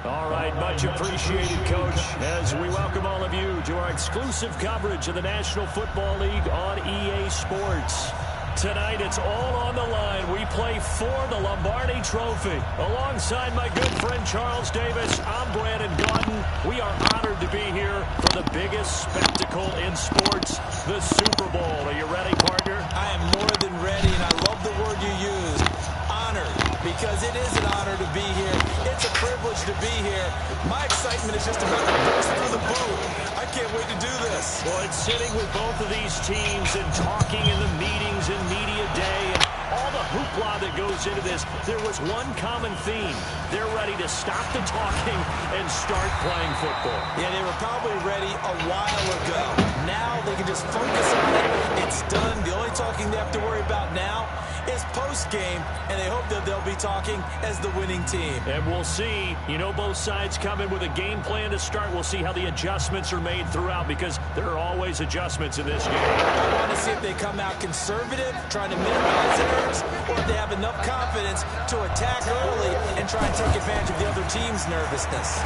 All right, much appreciated, Coach, as we welcome all of you to our exclusive coverage of the National Football League on EA Sports. Tonight, it's all on the line. We play for the Lombardi Trophy. Alongside my good friend Charles Davis, I'm Brandon Gaudin. We are honored to be here for the biggest spectacle in sports, the Super Bowl. Are you ready, partner? I am more than ready, and I love the word you used, honored, because it is an honor to be here. It's a privilege to be here. My excitement is just about to burst through the booth. I can't wait to do this. Well, it's sitting with both of these teams and talking in the meetings and media day and all the hoopla that goes into this. There was one common theme. They're ready to stop the talking and start playing football. Yeah, they were probably ready a while ago. Now they can just focus on it. It's done. The only talking they have to worry about now is post-game, and they hope that they'll be talking as the winning team. And we'll see. You know, both sides come in with a game plan to start. We'll see how the adjustments are made throughout, because there are always adjustments in this game. I want to see if they come out conservative, trying to minimize errors, or if they have enough confidence to attack early and try and take advantage of the other team's nervousness.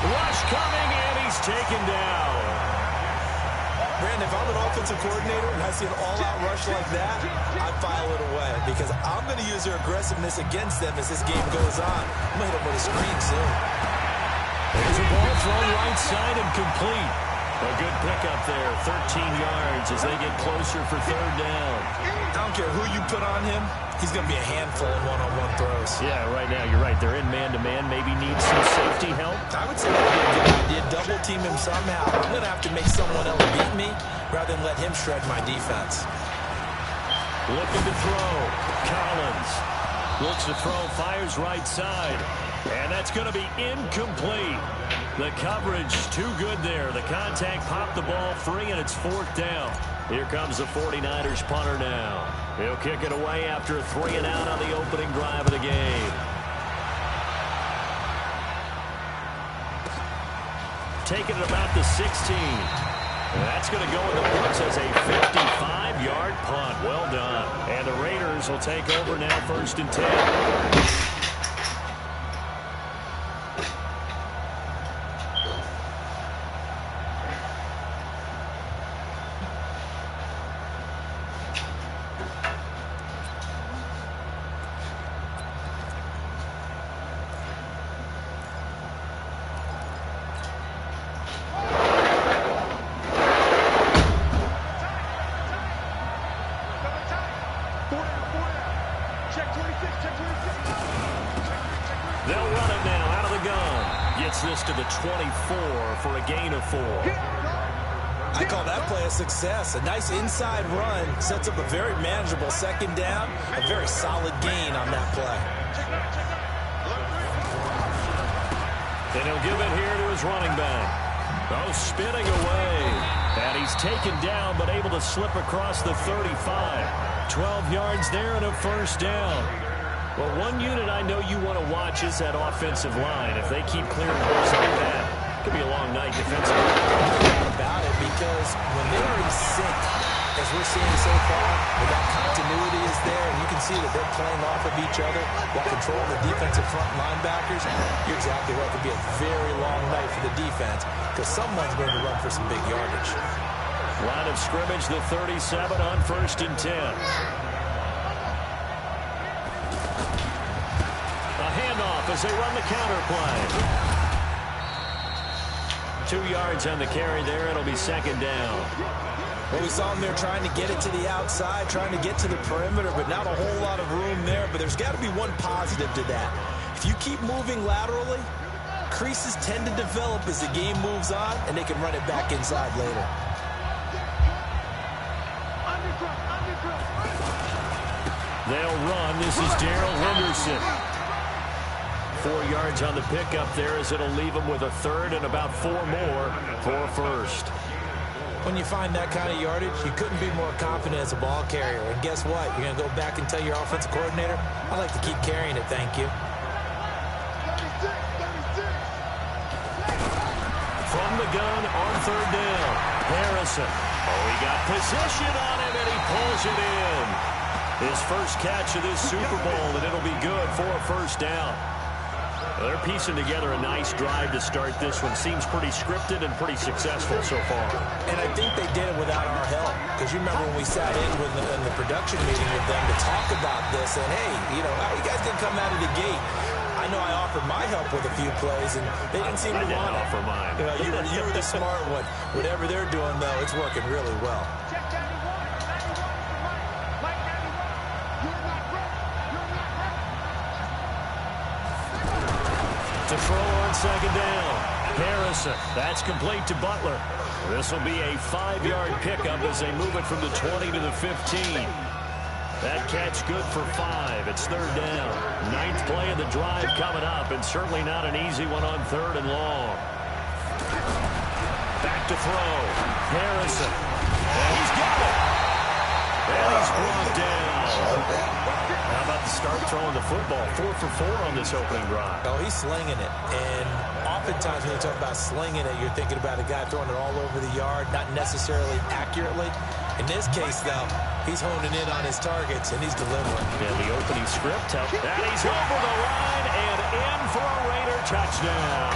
Rush coming, and he's taken down. Brandon, if I'm an offensive coordinator and I see an all-out rush like that, I file it away because I'm going to use their aggressiveness against them as this game goes on. I'm going to hit them with a screen soon. There's a ball thrown right side and complete. A good pickup there, 13 yards as they get closer for third down. I don't care who you put on him, he's going to be a handful in one-on-one throws. Yeah, right now, you're right. They're in man-to-man, maybe need some safety help. I would say that would be a good idea. Double team him somehow. I'm going to have to make someone else beat me rather than let him shred my defense. Looking to throw. Collins looks to throw, fires right side. And that's going to be incomplete. The coverage too good there. The contact popped the ball free, and it's fourth down. Here comes the 49ers punter now. He'll kick it away after a 3-and-out on the opening drive of the game. Taking it about the 16. And that's going to go in the books as a 55-yard punt. Well done. And the Raiders will take over now, 1st and 10. They'll run it now out of the gun. Gets this to the 24 for a gain of 4. I call that play a success. A nice inside run sets up a very manageable second down. A very solid gain on that play. And he'll give it here to his running back. Oh, spinning away. And he's taken down, but able to slip across the 35. 12 yards there and a first down. Well, one unit I know you want to watch is that offensive line. If they keep clearing balls like that, it could be a long night defensively. No doubt about it, because when they are in sync, as we're seeing so far, where that continuity is there, and you can see that they're playing off of each other while controlling the defensive front linebackers, you're exactly right. It could be a very long night for the defense, because someone's going to run for some big yardage. Line of scrimmage, the 37 on 1st and 10. As they run the counter play. 2 yards on the carry there. It'll be second down. Well, we saw them there trying to get it to the outside, trying to get to the perimeter, but not a whole lot of room there. But there's got to be one positive to that. If you keep moving laterally, creases tend to develop as the game moves on, and they can run it back inside later. They'll run. This is Darrell Henderson. 4 yards on the pickup there, as it'll leave him with a third and about 4 more for first. When you find that kind of yardage, you couldn't be more confident as a ball carrier. And guess what? You're going to go back and tell your offensive coordinator, I'd like to keep carrying it, thank you. From the gun on third down, Harrison. Oh, he got position on him, and he pulls it in. His first catch of this Super Bowl, and it'll be good for a first down. Well, they're piecing together a nice drive to start this one. Seems pretty scripted and pretty successful so far. And I think they did it without our help. Because you remember when we sat in the production meeting with them to talk about this, and hey, you know, you guys didn't come out of the gate. I know I offered my help with a few plays, and they didn't seem to want it. I didn't offer mine. You know, you were the smart one. Whatever they're doing, though, it's working really well. To throw on second down. Harrison. That's complete to Butler. This will be a 5-yard pickup as they move it from the 20 to the 15. That catch good for 5. It's third down. 9th play of the drive coming up, and certainly not an easy one on 3rd and long. Back to throw. Harrison. And he's got it. And he's brought down. How about the start throwing the football? 4 for 4 on this opening drive. Oh, he's slinging it. And oftentimes when you talk about slinging it, you're thinking about a guy throwing it all over the yard, not necessarily accurately. In this case, though, he's honing in on his targets, and he's delivering. And the opening script, and he's over the line and in for a Raider touchdown.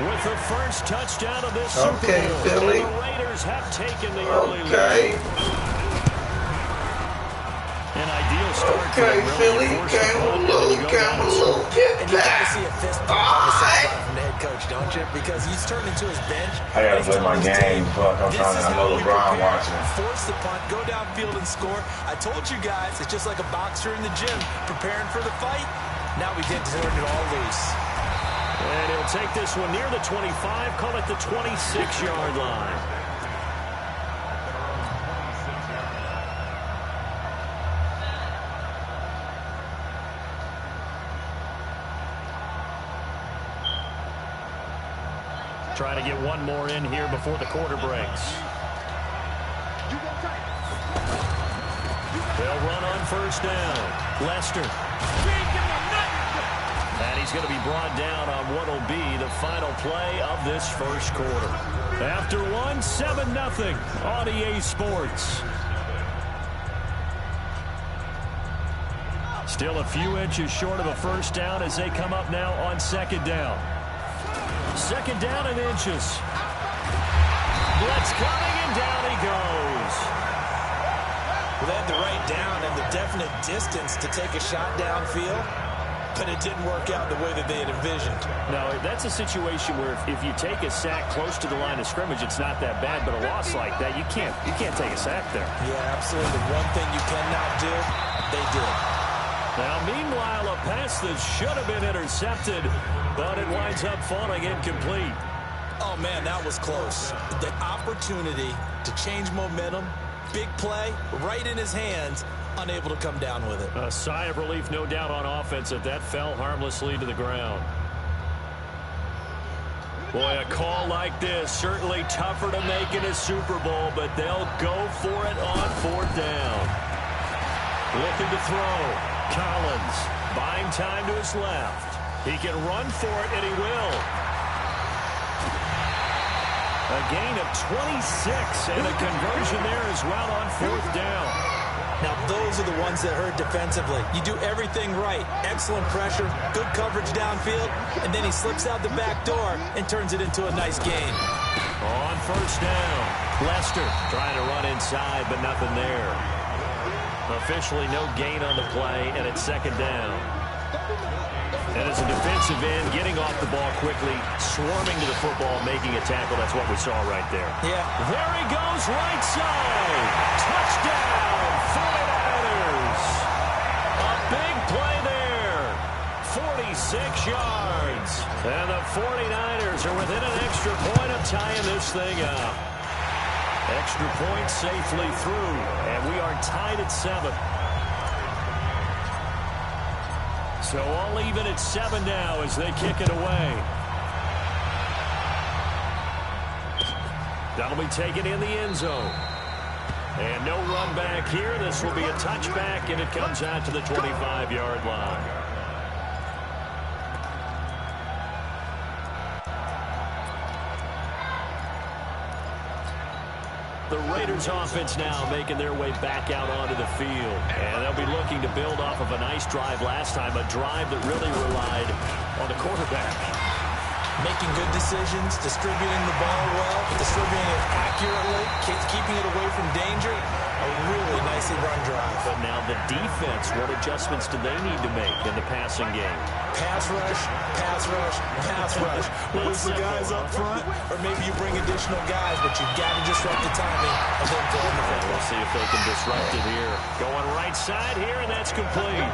With the first touchdown of this Super Bowl, Philly. the Raiders have taken the early lead. An ideal start to Okay, really Philly, force the game a punt, little, and then you go down and score. And you got to see a fist pump on the sideline from the head coach, don't you? Because he's turned into his bench. I gotta play my game. Fuck, I'm trying to. I know LeBron watching. Force the punt, go downfield and score. I told you guys, it's just like a boxer in the gym preparing for the fight. Now we get to turn it all loose. And he'll take this one near the 25, call it the 26-yard line. Try to get one more in here before the quarter breaks. They'll run on first down. Lester. And he's going to be brought down on what will be the final play of this first quarter. After one, 7-0 on EA Sports. Still a few inches short of a first down as they come up now on second down. Second down and inches. Blitz coming, and down he goes. Well, they had the right down and the definite distance to take a shot downfield, but it didn't work out the way that they had envisioned. No, that's a situation where if you take a sack close to the line of scrimmage, it's not that bad, but a loss like that, you can't take a sack there. Yeah, absolutely. One thing you cannot do, they did. Now, meanwhile, a pass that should have been intercepted, but it winds up falling incomplete. Oh, man, that was close. The opportunity to change momentum, big play, right in his hands, unable to come down with it. A sigh of relief, no doubt, on offense that fell harmlessly to the ground. Boy, a call like this, certainly tougher to make in a Super Bowl, but they'll go for it on fourth down. Looking to throw. Collins buying time to his left. He can run for it, and he will. A gain of 26, and a conversion there as well on fourth down. Now, those are the ones that hurt defensively. You do everything right. Excellent pressure, good coverage downfield, and then he slips out the back door and turns it into a nice gain. On first down, Lester trying to run inside, but nothing there. Officially no gain on the play, and it's second down. And as a defensive end, getting off the ball quickly, swarming to the football, making a tackle. That's what we saw right there. Yeah. There he goes, right side. Touchdown, 49ers. A big play there. 46 yards. And the 49ers are within an extra point of tying this thing up. Extra point safely through, and we are tied at 7. So all even at 7 now as they kick it away. That'll be taken in the end zone. And no run back here. This will be a touchback, and it comes out to the 25-yard line. The Raiders offense now making their way back out onto the field. And they'll be looking to build off of a nice drive last time, a drive that really relied on the quarterback quarterback. Making good decisions, distributing the ball well, distributing it accurately, keeping it away from danger. A really nicely run drive. But now the defense, what adjustments do they need to make in the passing game? Pass rush, pass rush, pass rush. Lose the guys up front, or maybe you bring additional guys, but you've got to disrupt the timing of them throwing the football. We'll see if they can disrupt it here. Going right side here, and that's complete.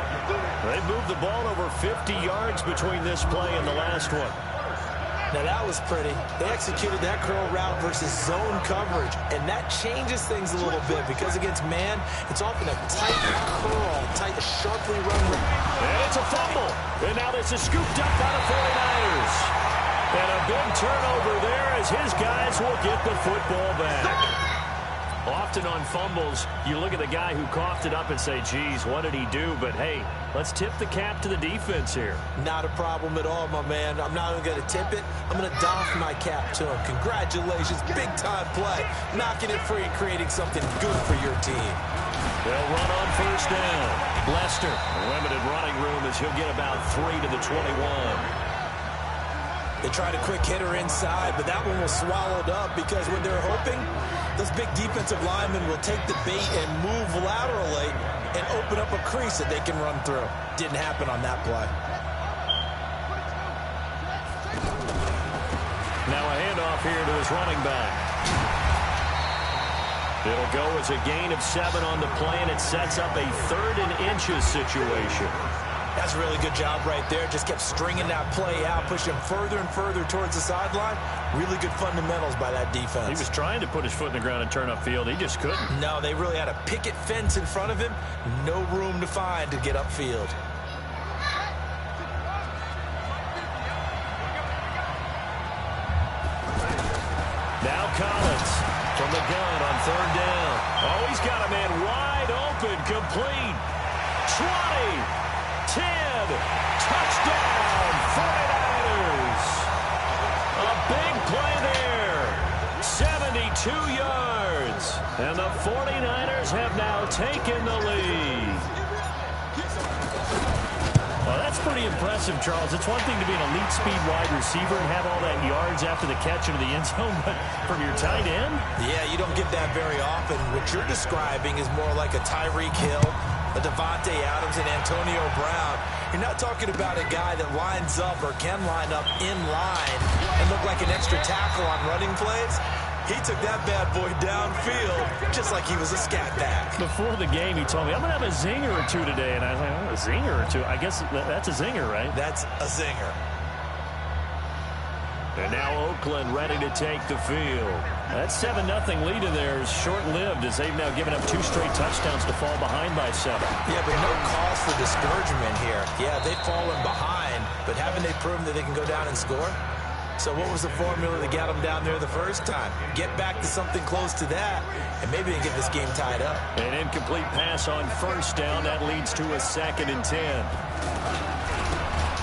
They moved the ball over 50 yards between this play and the last one. Now that was pretty. They executed that curl route versus zone coverage, and that changes things a little bit because against man, it's often a tight curl, tight, sharply run route. And it's a fumble. And now this is scooped up by the 49ers. And a big turnover there as his guys will get the football back. Often on fumbles, you look at the guy who coughed it up and say, geez, what did he do? But, hey, let's tip the cap to the defense here. Not a problem at all, my man. I'm not even going to tip it. I'm going to doff my cap to him. Congratulations. Big-time play. Knocking it free and creating something good for your team. They'll run on first down. Lester, limited running room as he'll get about 3 to the 21. They tried a quick hitter inside, but that one was swallowed up because when they're hoping, those big defensive linemen will take the bait and move laterally and open up a crease that they can run through. Didn't happen on that play. Now a handoff here to his running back. It'll go as a gain of 7 on the play, and it sets up a 3rd and inches situation. That's a really good job right there. Just kept stringing that play out, pushing him further and further towards the sideline. Really good fundamentals by that defense. He was trying to put his foot in the ground and turn upfield. He just couldn't. No, they really had a picket fence in front of him. No room to find to get upfield. Now Collins from the gun on 3rd down. Oh, he's got a man wide open, complete. 20. 10, touchdown, 49ers. A big play there, 72 yards. And the 49ers have now taken the lead. Well, that's pretty impressive, Charles. It's one thing to be an elite speed wide receiver and have all that yards after the catch into the end zone, but from your tight end? Yeah, you don't get that very often. What you're describing is more like a Tyreek Hill, a Devontae Adams, and Antonio Brown. You're not talking about a guy that lines up or can line up in line and look like an extra tackle on running plays. He took that bad boy downfield just like he was a scat back. Before the game, he told me, I'm going to have a zinger or two today. And I was like, oh, a zinger or two? I guess that's a zinger, right? That's a zinger. And now Oakland ready to take the field. That 7-0 lead of theirs short-lived as they've now given up 2 straight touchdowns to fall behind by 7. Yeah, but no cause for discouragement here. Yeah, they've fallen behind, but haven't they proven that they can go down and score? So what was the formula that got them down there the first time? Get back to something close to that, and maybe they get this game tied up. An incomplete pass on first down. That leads to a 2nd and 10.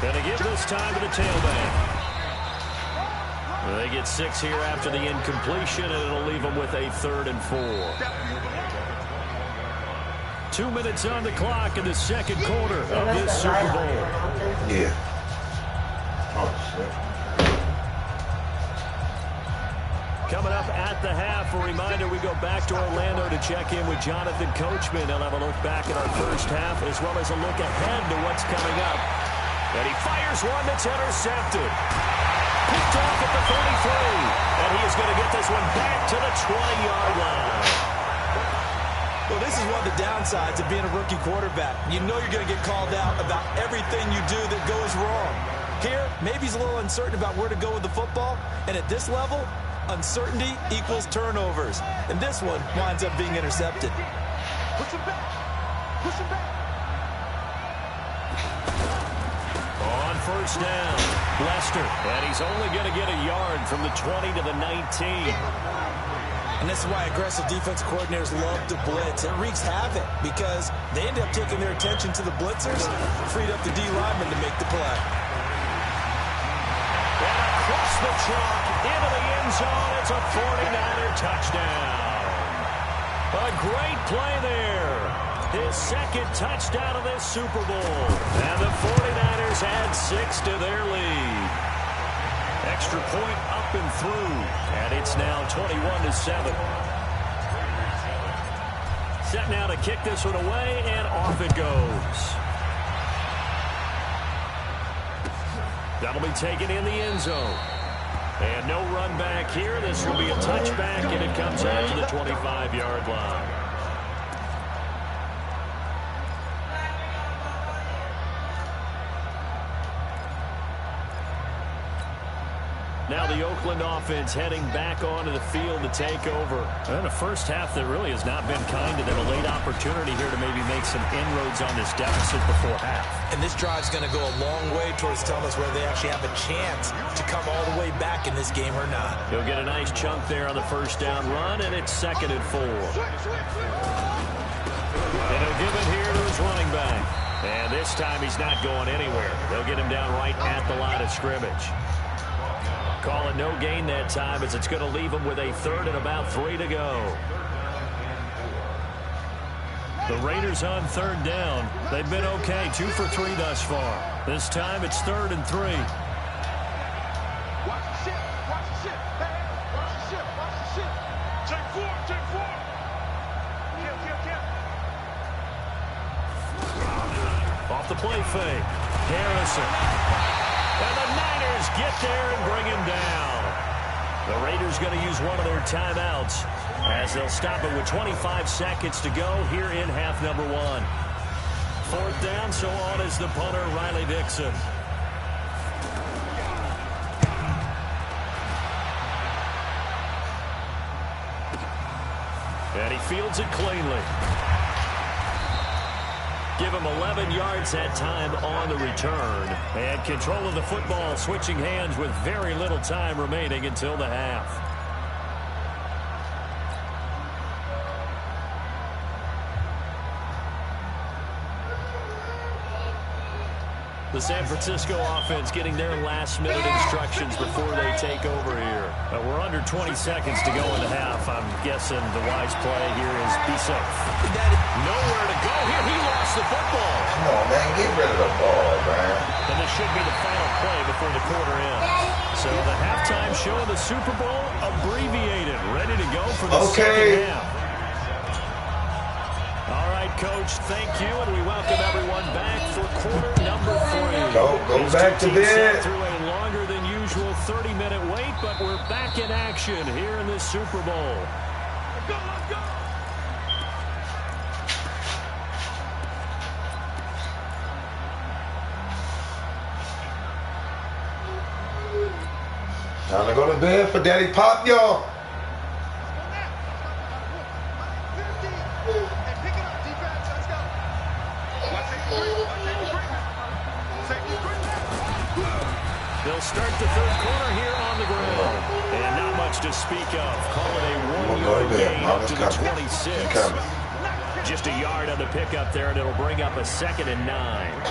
Going to give this time to the tailback. They get 6 here after the incompletion, and it'll leave them with a 3rd and 4. 2 minutes on the clock in the 2nd quarter of this Super Bowl. Yeah. Oh, shit. Coming up at the half, a reminder, we go back to Orlando to check in with Jonathan Coachman. He'll have a look back at our first half as well as a look ahead to what's coming up. And he fires one that's intercepted. Picked off at the 33. And he is going to get this one back to the 20-yard line. Well, this is one of the downsides of being a rookie quarterback. You know you're going to get called out about everything you do that goes wrong. Here, maybe he's a little uncertain about where to go with the football. And at this level, uncertainty equals turnovers. And this one winds up being intercepted. Push him back. Push him back. On first down, Lester. And he's only going to get a yard from the 20 to the 19. And this is why aggressive defensive coordinators love to blitz. It wreaks havoc because they end up taking their attention to the blitzers, freed up the D lineman to make the play. And across the chalk into the end zone. It's a 49er touchdown. A great play there. His 2nd touchdown of this Super Bowl. And the 49ers add 6 to their lead. Extra point up and through. And it's now 21-7. Set now to kick this one away, and off it goes. That'll be taken in the end zone. And no run back here. This will be a touchback, and it comes out to the 25-yard line. Now the Oakland offense heading back onto the field to take over. And a first half that really has not been kind to them. A late opportunity here to maybe make some inroads on this deficit before half. And this drive's going to go a long way towards telling us whether they actually have a chance to come all the way back in this game or not. He'll get a nice chunk there on the first down run, and it's 2nd and 4. And he'll give it here to his running back. And this time he's not going anywhere. They'll get him down right at the line of scrimmage. Call it no gain that time, as it's going to leave him with a 3rd and about 3 to go. The Raiders on 3rd down. They've been okay, 2 for 3 thus far. This time it's 3rd and 3. Watch the ship. Watch the ship. Hey, watch the ship. Watch the ship. Take 4. Take 4. Kill. Off the play fake. Harrison. And the Niners get there and bring him down. The Raiders going to use one of their timeouts as they'll stop it with 25 seconds to go here in half number 1. 4th down, so on is the punter, Riley Dixon. And he fields it cleanly. Give him 11 yards that time on the return. And control of the football, switching hands with very little time remaining until the half. The San Francisco offense getting their last-minute instructions before they take over here. We're under 20 seconds to go in the half. I'm guessing the wise play here is be safe. Nowhere to go here. He lost the football. Come on, man. Get rid of the ball, man. And this should be the final play before the quarter ends. So the halftime show of the Super Bowl abbreviated. Ready to go for the second half. All right, Coach, thank you, and we welcome everyone back for quarter number 3. Go back to bed. Through a longer than usual 30-minute wait, but we're back in action here in this Super Bowl. Let's go, let's go. Time to go to bed for Daddy Pop, y'all. They'll start the 3rd quarter here on the ground. And not much to speak of. Call it a 1-yard gain up to the 26. Just a yard on the pickup there, and it'll bring up a 2nd and 9.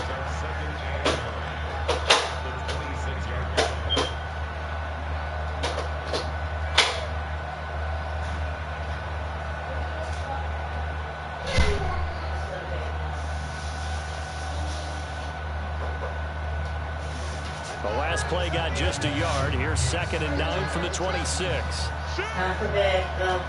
The last play got just a yard. Here's 2nd and 9 from the 26. Time for bed, go.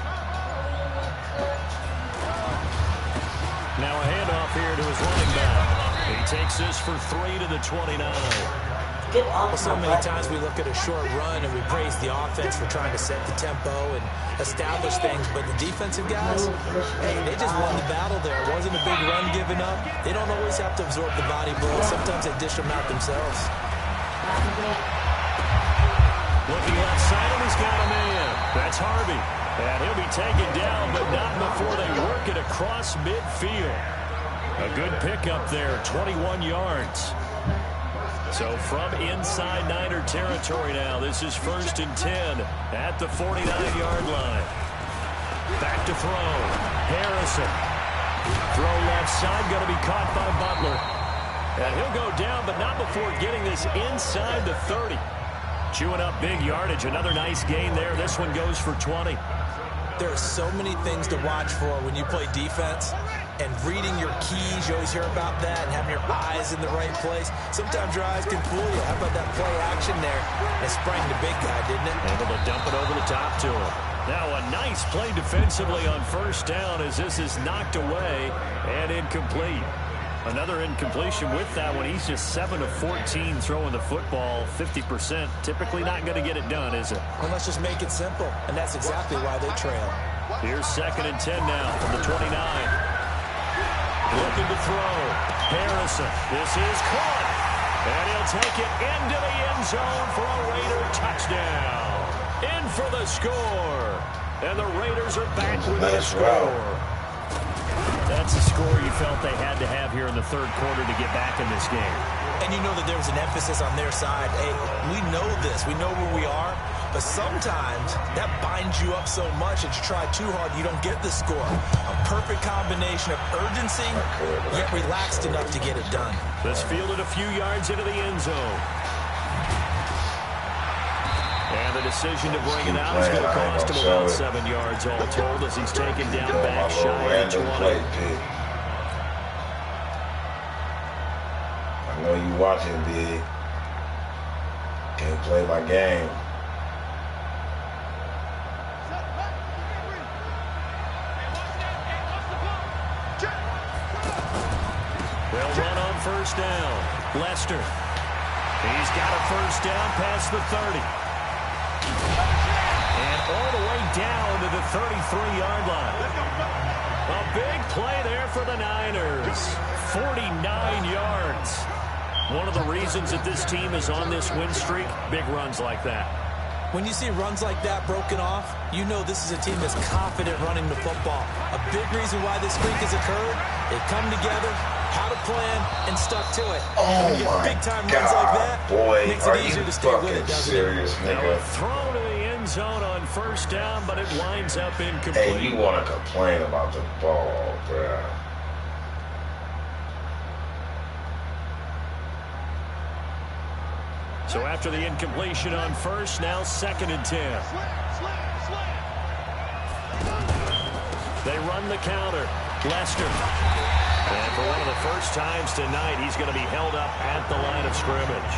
Now a handoff here to his running back. He takes this for 3 to the 29. Well, so many times we look at a short run and we praise the offense for trying to set the tempo and establish things, but the defensive guys, hey, they just won the battle there. It wasn't a big run given up. They don't always have to absorb the body blow. Sometimes they dish them out themselves. Looking left side, and he's got a man. That's Harvey. And he'll be taken down, but not before they work it across midfield. A good pickup there, 21 yards. So from inside Niner territory now, this is 1st and 10 at the 49-yard line. Back to throw. Harrison. Throw left side, going to be caught by Butler. And he'll go down, but not before getting this inside the 30. Chewing up big yardage. Another nice gain there. This one goes for 20. There are so many things to watch for when you play defense. And reading your keys, you always hear about that, and having your eyes in the right place. Sometimes your eyes can fool you. How about that play action there? It sprang the big guy, didn't it? Able to dump it over the top to him. Now a nice play defensively on first down as this is knocked away and incomplete. Another incompletion with that one. He's just 7 of 14 throwing the football, 50%. Typically not going to get it done, is it? Well, let's just make it simple, and that's exactly why they trail. Here's 2nd and 10 now from the 29. Looking to throw. Harrison. This is caught. And he'll take it into the end zone for a Raider touchdown. In for the score. And the Raiders are back with a score. That's a score you felt they had to have here in the third quarter to get back in this game. And you know that there was an emphasis on their side. Hey, we know this. We know where we are. But sometimes that binds you up so much that you try too hard, you don't get the score. A perfect combination of urgency, yet relaxed enough to get it done. This fielded a few yards into the end zone. And the decision to bring it out is going to cost him about 7 yards all told as he's taken down back shy of 20. I know you watching, big. Can't play my game. They'll run on first down. Lester. He's got a first down past the 30. And all the way down to the 33-yard line. A big play there for the Niners. 49 yards. One of the reasons that this team is on this win streak, big runs like that. When you see runs like that broken off, you know this is a team that's confident running the football. A big reason why this streak has occurred, they've come together, had a plan, and stuck to it. Oh, my big-time God, runs like that, boy, makes it easier to stay with it, doesn't serious, it? nigga? Throw to the end zone on first down, but it winds up incomplete. Hey, you want to complain about the ball, bruh. So after the incompletion on first, now 2nd and 10. They run the counter. Lester. And for one of the first times tonight, he's going to be held up at the line of scrimmage.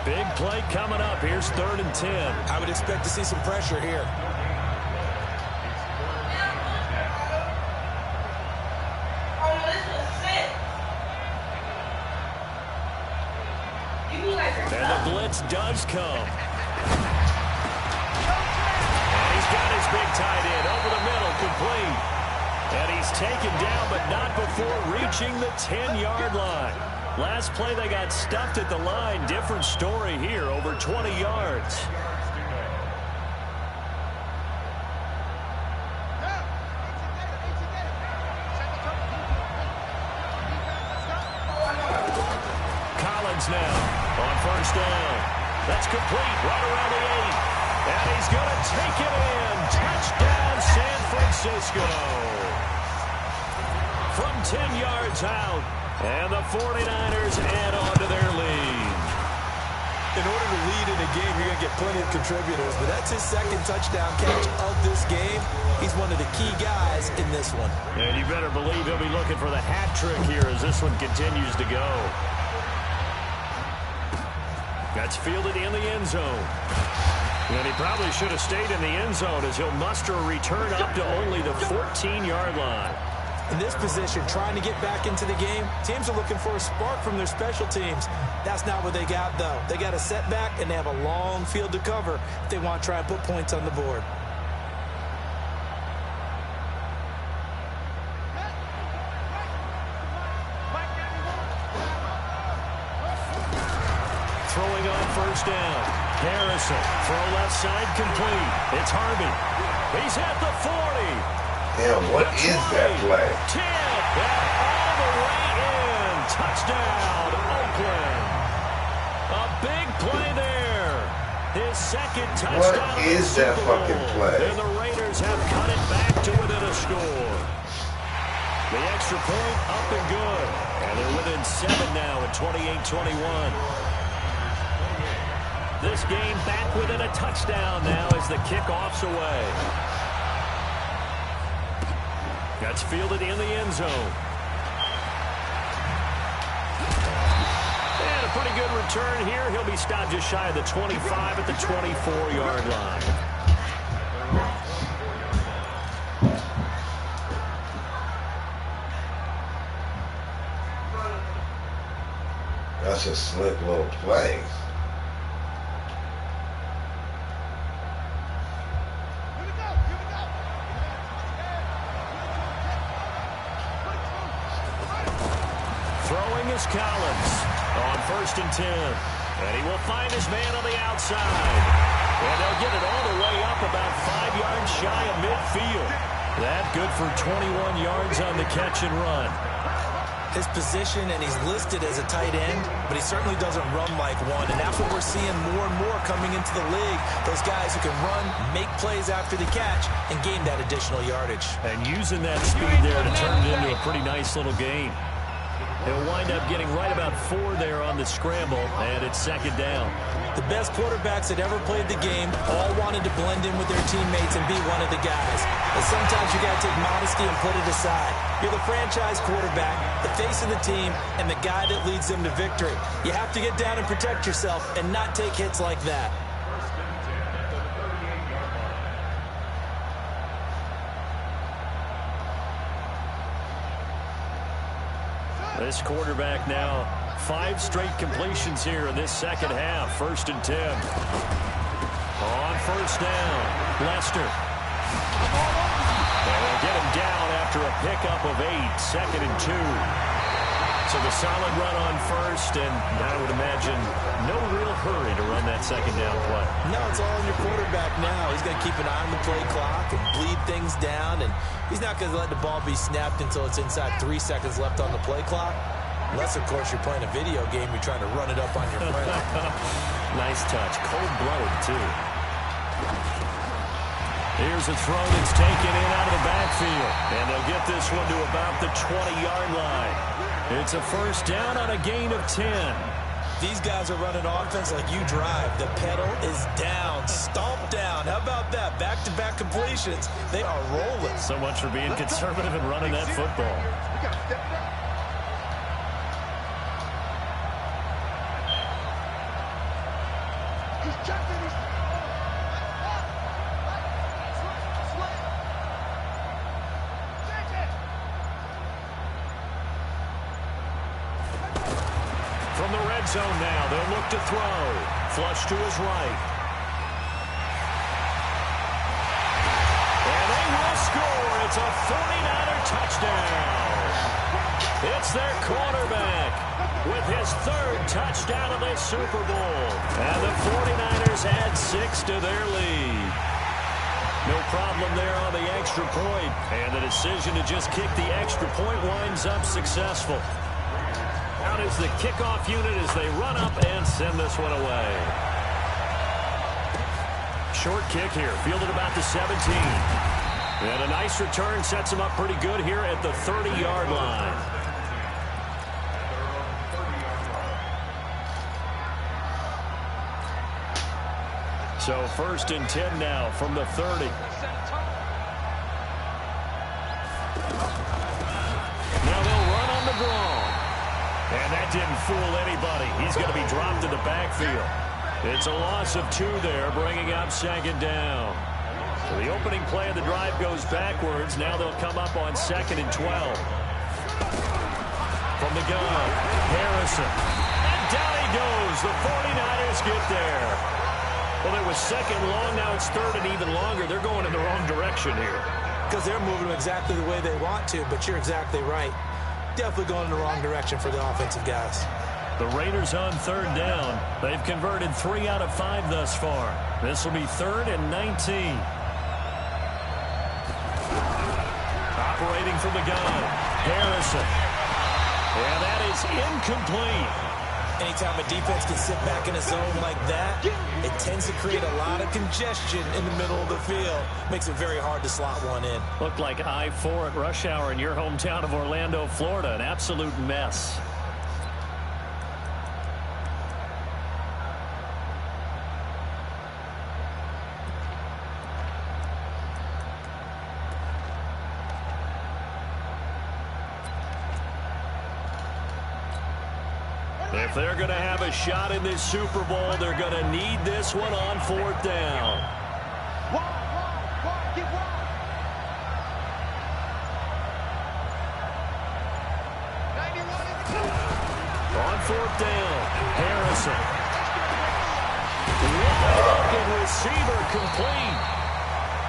Big play coming up. Here's 3rd and 10. I would expect to see some pressure here. And the blitz does come. And he's got his big tight end over the middle, complete. And he's taken down, but not before reaching the 10-yard line. Last play, they got stuffed at the line. Different story here, over 20 yards. Collins now on first down. That's complete right around the 8. And he's going to take it in. Touchdown, San Francisco. From 10 yards out. And the 49ers add on to their lead. In order to lead in a game, you're going to get plenty of contributors, but that's his 2nd touchdown catch of this game. He's one of the key guys in this one. And you better believe he'll be looking for the hat trick here as this one continues to go. That's fielded in the end zone. And he probably should have stayed in the end zone as he'll muster a return up to only the 14-yard line. In this position, trying to get back into the game, teams are looking for a spark from their special teams. That's not what they got, though. They got a setback, and they have a long field to cover if they want to try and put points on the board. Throwing on first down. Harrison, throw left side complete. It's Harvey. He's at the 40. Damn, what is that play? 10, and all the way in. Touchdown, Oakland. A big play there. His 2nd touchdown. What is that fucking play? And the Raiders have cut it back to within a score. The extra point up and good. And they're within 7 now at 28-21. This game back within a touchdown now as the kickoff's away. That's fielded in the end zone. And a pretty good return here. He'll be stopped just shy of the 25 at the 24-yard line. That's a slick little play. Throwing is Collins on 1st and 10. And he will find his man on the outside. And they'll get it all the way up about 5 yards shy of midfield. That good for 21 yards on the catch and run. His position, and he's listed as a tight end, but he certainly doesn't run like one. And that's what we're seeing more and more coming into the league. Those guys who can run, make plays after the catch, and gain that additional yardage. And using that speed there to turn it into a pretty nice little gain. He'll wind up getting right about 4 there on the scramble, and it's 2nd down. The best quarterbacks that ever played the game all wanted to blend in with their teammates and be one of the guys. But sometimes you got to take modesty and put it aside. You're the franchise quarterback, the face of the team, and the guy that leads them to victory. You have to get down and protect yourself and not take hits like that. This quarterback now 5 straight completions here in this second half. 1st and 10. On 1st down, Lester. And they'll get him down after a pickup of 8. 2nd and 2. So the solid run on 1st, and I would imagine no real hurry to run that 2nd down play. No, it's all on your quarterback now. He's going to keep an eye on the play clock and bleed things down, and he's not going to let the ball be snapped until it's inside 3 seconds left on the play clock. Unless, of course, you're playing a video game, you're trying to run it up on your friend. Nice touch. Cold-blooded, too. Here's a throw that's taken in out of the backfield. And they'll get this one to about the 20-yard line. It's a 1st down on a gain of 10. These guys are running offense like you drive. The pedal is down, stomped down. How about that? Back-to-back completions. They are rolling. So much for being conservative and running that football. From the red zone now, they'll look to throw. Flush to his right. And they will score. It's a 49er touchdown. It's their quarterback with his 3rd touchdown of this Super Bowl. And the 49ers add 6 to their lead. No problem there on the extra point. And the decision to just kick the extra point winds up successful. Out is the kickoff unit as they run up and send this one away. Short kick here, fielded about the 17. And a nice return sets him up pretty good here at the 30-yard line. So 1st and 10 now from the 30. Now they'll run on the draw. And that didn't fool anybody. He's going to be dropped in the backfield. It's a loss of 2 there, bringing up 2nd down. So the opening play of the drive goes backwards. Now they'll come up on 2nd and 12. From the gun, Harrison. And down he goes. The 49ers get there. Well, it was 2nd long. Now it's 3rd and even longer. They're going in the wrong direction here. Because they're moving exactly the way they want to, but you're exactly right. Definitely going in the wrong direction for the offensive guys. The Raiders on 3rd down. They've converted 3 out of 5 thus far. This will be 3rd and 19. Operating from the gun, Harrison. And that is incomplete. Anytime a defense can sit back in a zone like that, it tends to create a lot of congestion in the middle of the field. Makes it very hard to slot one in. Looked like I-4 at rush hour in your hometown of Orlando, Florida. An absolute mess. If they're going to have a shot in this Super Bowl, they're going to need this one on 4th down. Get wide. On 4th down, Harrison. Wide open receiver complete.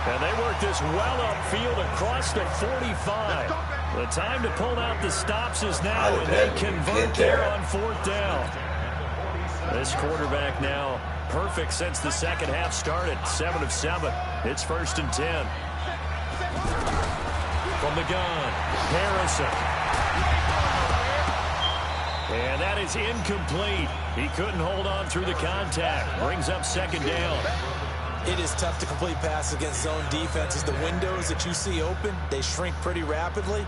And they work this well upfield across the 45. The time to pull out the stops is now, and they convert there on 4th down. This quarterback now perfect since the second half started. 7 of 7. It's 1st and 10. From the gun, Harrison. And that is incomplete. He couldn't hold on through the contact. Brings up 2nd down. It is tough to complete passes against zone defenses. The windows that you see open, they shrink pretty rapidly.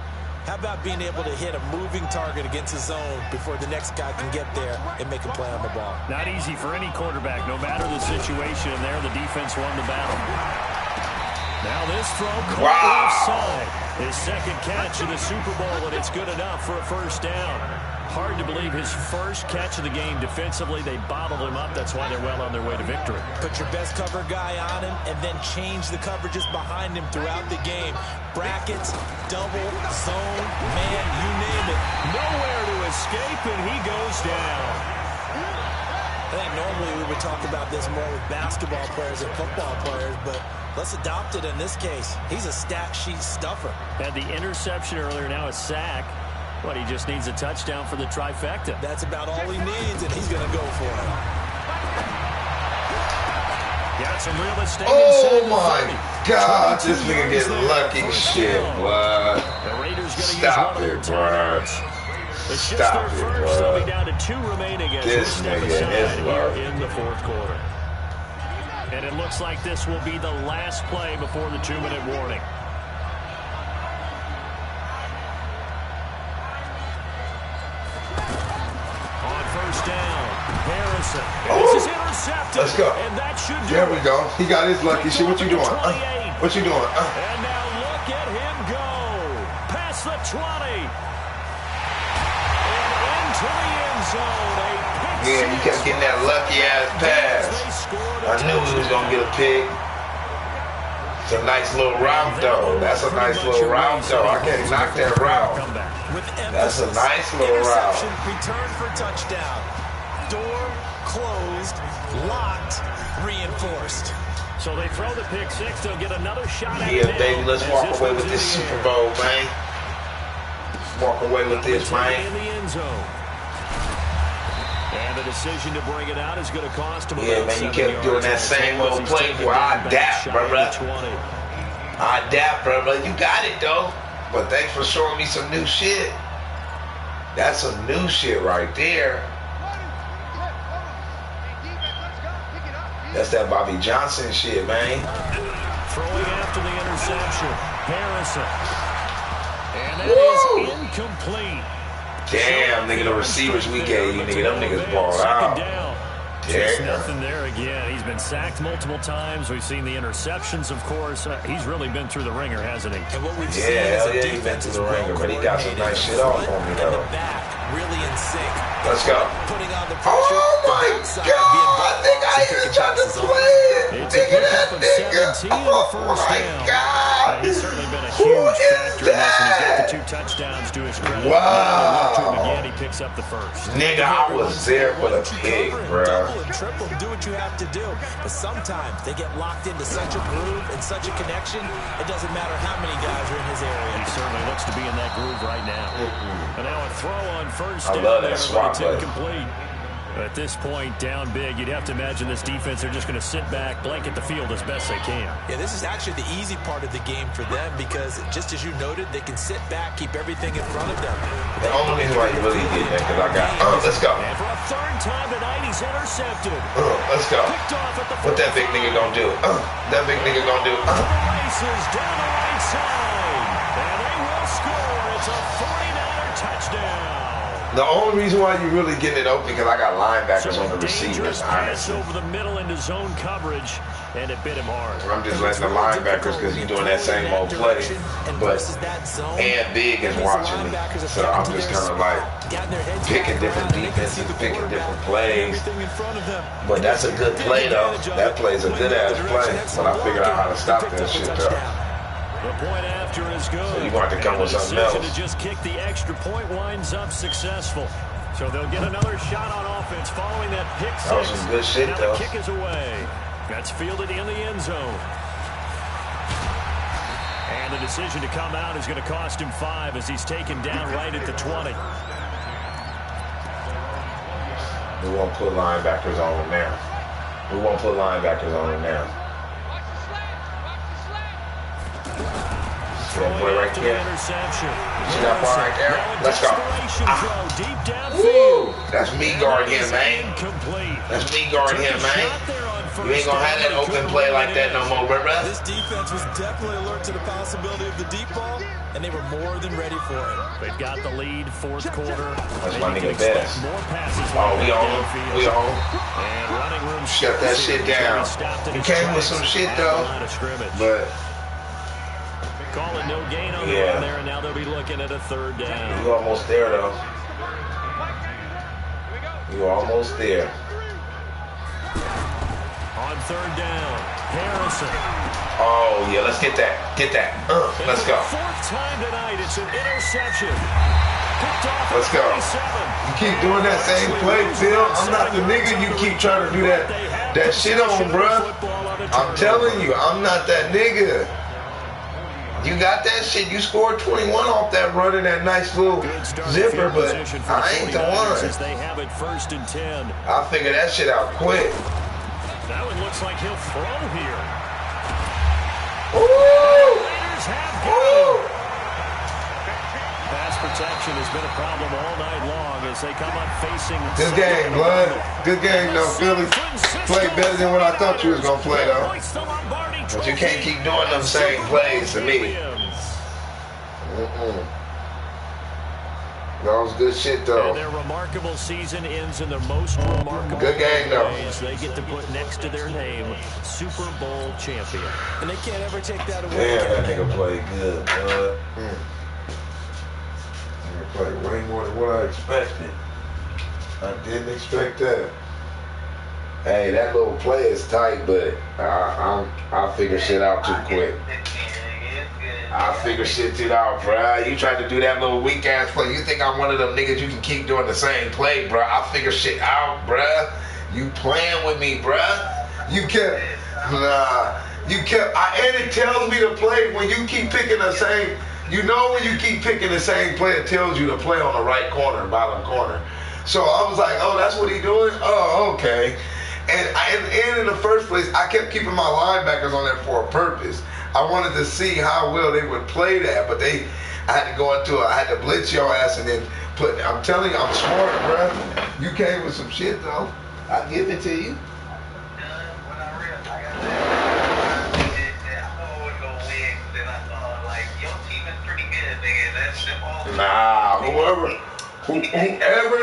How about being able to hit a moving target against a zone before the next guy can get there and make a play on the ball? Not easy for any quarterback, no matter the situation. And there, the defense won the battle. Now this throw, caught left side. His 2nd catch of the Super Bowl, and it's good enough for a 1st down. Hard to believe his first catch of the game defensively. They bottled him up. That's why they're well on their way to victory. Put your best cover guy on him and then change the coverages behind him throughout the game. Brackets, double, zone, man, you name it. Nowhere to escape, and he goes down. I think normally we would talk about this more with basketball players and football players, but let's adopt it in this case. He's a stat sheet stuffer. Had the interception earlier, now a sack. But he just needs a touchdown for the trifecta. That's about all he needs, and he's going to go for it. Got some real estate. Oh, my God. This nigga gets lucky shit, boy. The Raiders going to use Stop one of their it, bro. timeouts. It's just their first. They'll be down to 2 remaining as we step aside here in the 4th quarter. And it looks like this will be the last play before the 2-minute warning. Harrison. This is intercepted. Let's go. And that should do There we go. He got his lucky shit. What you doing? What you doing? And now look at him go. Past the 20. And into the end zone. Yeah, you kept getting that lucky ass pass. I knew he was going to get a pick. It's a nice little route, though. That's a nice little route, though. I can't knock that route. That's a nice little route. Return for touchdown. Door closed, locked, reinforced. So they throw the pick 6. They'll get another shot at it. Yeah, baby, let's walk away with this Super Bowl, man. Walk away with this, man. In the end zone. And the decision to bring it out is going to cost him. Yeah, man, you kept doing that same little play where I adapt, brother. I adapt, brother. You got it, though. But thanks for showing me some new shit. That's some new shit right there. That's that Bobby Johnson shit, man. Throwing after the interception, Harrison. And that is incomplete. Damn, nigga, the receivers we gave you, nigga, them niggas balled out. Just nothing there again. He's been sacked multiple times. We've seen the interceptions, of course. He's really been through the ringer, hasn't he? And what we've seen is a he's been through the ringer, but he got some nice shit off on me, though. Really in sync. Let's go. Putting on the pressure. Oh, my God. Nigga, I even tried to play it. It's a pickup of 17 in the first down. God. He's certainly been a huge factor in this, and he's got the 2 touchdowns to his credit. Wow. To him again, he picks up the first. Nigga, I was there for the pick, bro. Double and triple, do what you have to do. But sometimes they get locked into such a groove and such a connection, it doesn't matter how many guys are in his area. He certainly looks to be in that groove right now. And now a throw on first I down love there, that but swap it's play. incomplete. At this point, down big, you'd have to imagine this defense, they're just going to sit back, blanket the field as best they can. Yeah, this is actually the easy part of the game for them because, just as you noted, they can sit back, keep everything in front of them. The only reason why you really did that, because I got, let's go. And for a 3rd time tonight, he's intercepted. Let's go. Picked off at the What that big nigga gonna do? That big nigga gonna do? Races down the right side. And they will score. It's a 49er touchdown. The only reason why you're really getting it open because I got linebackers on the receivers. Pass over the middle into zone coverage, and it bit him hard. I'm just letting the linebackers because he's doing that same old play. But and Big is watching me, so I'm just kind of like picking different defenses, picking different plays. But that's a good play though. That play's a good ass play. But I figured out how to stop that shit though. The point after is good. So you want to come with something else. To just kick the extra point winds up successful. So they'll get another shot on offense following that pick six. That was some good shit, now though. The kick is away. That's fielded in the end zone. And the decision to come out is going to cost him 5 as he's taken down right at the 20. We won't put linebackers on him now. We won't put linebackers on him now. See that boy right there? See that boy right there? Let's go. Woo! That's me guarding him, man. That's me guarding him, man. You ain't gonna have that open play like that no more, bro. This defense was definitely alert to the possibility of the deep ball, and they were more than ready for it. They've got the lead, fourth quarter. That's my nigga best. Oh, we on him. We on him. Shut that shit down. He came with some shit, though. But call it no gain on the run there, and now they'll be looking at a third down. You almost there, though. You almost there. On third down, Harrison. Oh, yeah, let's get that. Get that. Let's go. Fourth time tonight, it's an interception. Let's go. You keep doing that same play, Phil. I'm not the nigga you keep trying to do that shit on, bruh. I'm telling you, I'm not that nigga. You got that shit. You scored 21 off that run in that nice little zipper, but I ain't the one. They have it first and 10. I'll figure that shit out quick. That one looks like he'll throw here. Ooh! Ooh! Pass protection has been a problem all night long as they come up facing. Good game, blood. Good game, though. Philly played better than what I thought you was going to play, though. But you can't keep doing them same plays to me. That was good shit, though. And their remarkable season ends in their most remarkable good game, though. ways. They get to put next to their name, Super Bowl champion. And they can't ever take that away. Damn, that nigga played good, bud. Nigga played way more than what I expected. I didn't expect that. Hey, that little play is tight, but I'll figure shit out too quick. I'll figure shit out, bruh. You tried to do that little weak ass play. You think I'm one of them niggas you can keep doing the same play, bruh? I'll figure shit out, bruh. You playing with me, bruh. You kept, and it tells me to play when you keep picking the same, you know when you keep picking the same play, it tells you to play on the right corner, bottom corner. So I was like, oh, that's what he doing? Oh, okay. And in the first place, I kept keeping my linebackers on there for a purpose. I wanted to see how well they would play that, but I had to go into it. I had to blitz your ass and then I'm telling you, I'm smart, bro. You came with some shit, though. I give it to you. When I realized I know we're going to win, then I thought, like, your team is pretty good, nigga. That's the all. Nah, whoever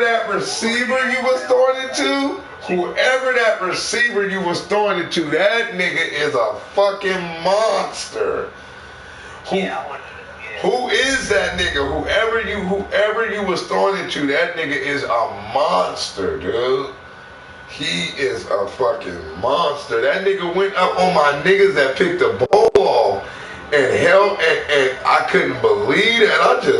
that receiver you was throwing it to, that nigga is a fucking monster. Who is that nigga? Whoever you was throwing it to, that nigga is a monster, dude. He is a fucking monster. That nigga went up on my niggas that picked the ball off and held, and I couldn't believe that. I just